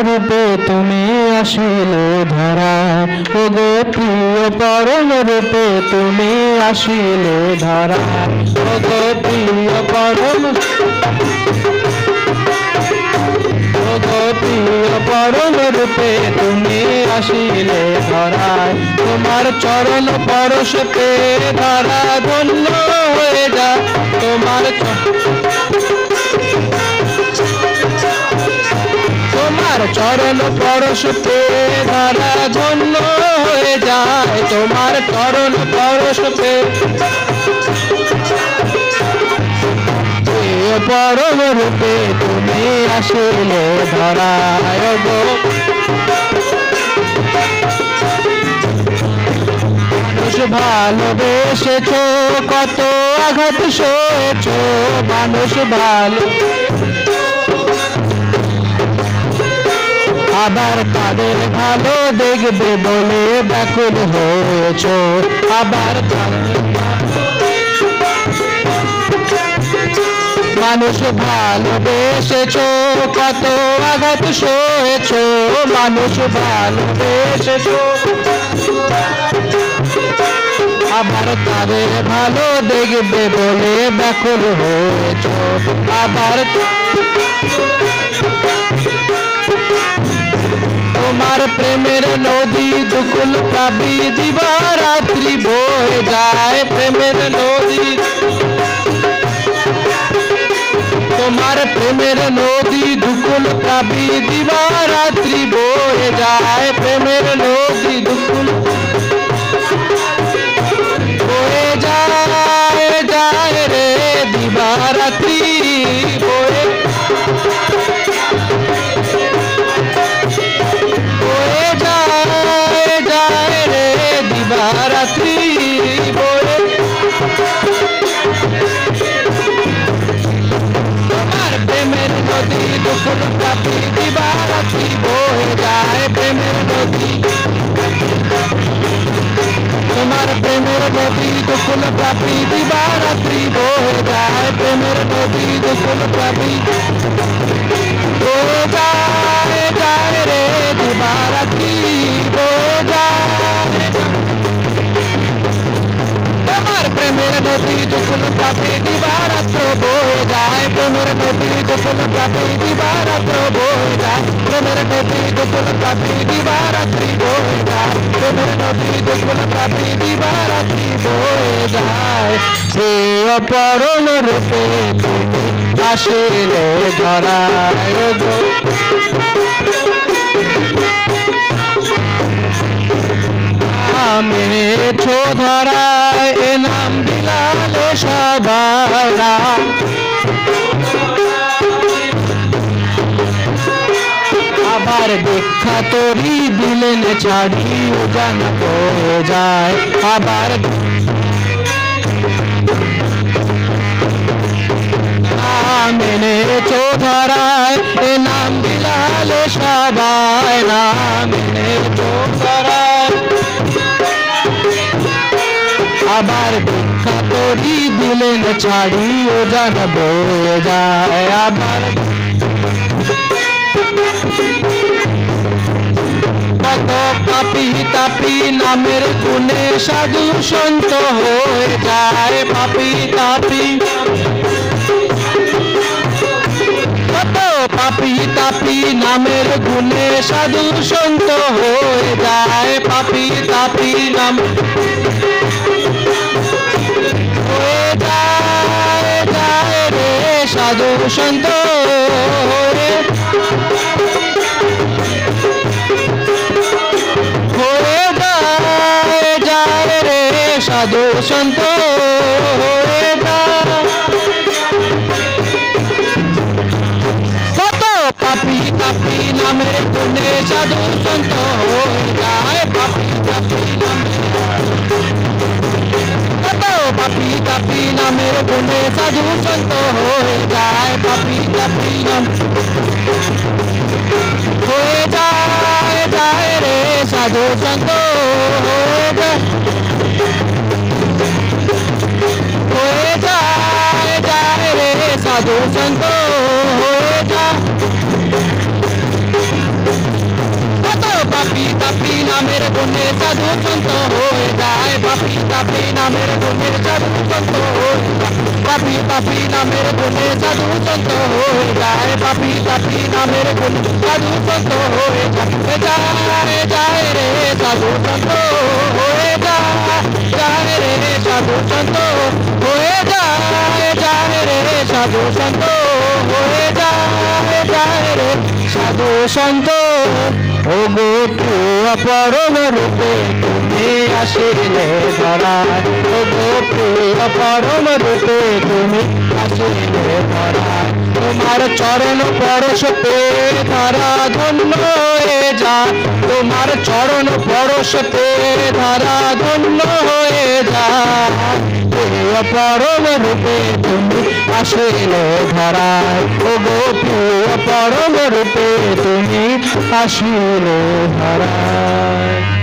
রূপে তুমি আসিলে ধরায়, ওগো প্রিয় পরম রূপে তুমি আসিলে ধরায়, ওগো প্রিয় পরম, ওগো প্রিয় পরম রূপে তুমি আসিলে ধরায়। তোমার চরণ পরশ পেয়ে ধরা ধন্য হয়ে যায়, তোমার তোমার চরণ পরশ পেয়ে ধরা ধন্য হয়ে যায়, তোমার চরণ পরশ পেয়ে পরম রূপে তুমি আসিলে ধরায়, গো মানুষ ভালোবেসেছ কত আঘাত সয়েছ, মানুষ ভালো আবার তাদের ভালো দেখবে বলে ব্যাকুল হয়েছ, আবার মানুষ ভালোবেসেছ কত আঘাত সয়েছ, মানুষ ভালোবেসেছ আবার তাদের ভালো দেখবে বলে ব্যাকুল হয়েছ, আবার তোমার প্রেমের নদী দুকুল পাবি দিবারাত্রি বয়ে যায়, প্রেমের নদী, তোমার প্রেমের নদী দুকুল পাবি দিবারাত্রি বয়ে যায়, প্রেমের নদী দুকুল বয়ে যায়, যায় রে দিবারাত্রি বয়ে রাত্রি বলে। তোমার প্রেমের নদী দুকুল পাবি দিবারাত্রি বয়ে যায়, প্রেমের নদী, তোমার প্রেমের নদী দুকুল পাবি দিবারাত্রি বয়ে যায়, প্রেমের নদী দুকুল পাবি বয়ে যায়, যায় রে দিবারাত্রি বয়ে যায়, তোমার প্রেমের নদী দুকুল পাবি দিবারাত্র বয়ে যায়, প্রেমের নদী দুকুল পাবি দিবারাত্র বয়ে যায়, প্রেমের নদী দুকুল পাবি দিবারাত্রি বয়ে যায়, প্রেমের নদী দুকুল পাবি দিবারাত্রি বয়ে যায়, সে অপরণ রূপে তুমি আসিলে ধরায়, গো মেরেছ ধরায় এ নাম দিলালে সবারা, আবার দীক্ষা তরি দিলেন ছাড়ি উজান হয়ে যায়, আবার মেনেছ ধরায় এ নাম দিলালে সবাই, নাম মেনেছ ধরায় আবার দীক্ষা তরি দিলেন ছাড়ি উজান বয়ে যায়, আবার কত পাপি তাপি নামের গুণে সাধু সন্ত হয়ে যায়, পাপি তাপি কত পাপি তাপি নামের গুণে সাধু সন্ত হয়ে যায়, পাপি তাপি নাম হয়ে যায়, যায় রে সাধু সন্ত হয়ে যায়, যায় রে সাধু সন্ত হয়ে যায়, কত পাপি তাপি নামের গুণে সাধু সন্ত হয়ে যায়, পাপি তাপি নামে কত পাপি তাপি নামের গুণে সাধু সন্ত হয়ে যায়, পাপি তাপি নাম হয়ে যায়, যায় রে সাধু সন্ত হয়ে যায়, হয়ে যায়, যায় রে সাধু সন্ত হয়ে যায়, পাপি তাপি নামের গুণে সাধু সন্ত হয়ে যায়, পাপি তাপি নামের গুণে সাধু সন্ত হয়ে যায়, পাপি তাপি নামের গুণে সাধু সন্ত হয়ে যায়, পাপি তাপি নামের গুণে সাধু সন্ত হয়ে যায়, যায় রে সাধু সন্ত হয়ে যায়, যায় রে সাধু সন্ত হয়ে যায়, যায় রে সাধু সন্ত হয়ে যায়, যায় রে সাধু সন্ত। ও গো প্রিয় পরম রূপে তুমি আসিলে ধরায়, ও গো প্রিয় পরম রূপে তুমি আসিলে ধরায়, তোমার চরণ পরশতে ধরা ধন্য হয়ে যায়, তোমার চরণ পরশতে ধরা ধন্য হয়ে যায়, প্রিয় পরম রূপে তুমি আসিলে ধরায়, ও গো প্রিয় পরম রূপে তুমি আসিলে ধরায়।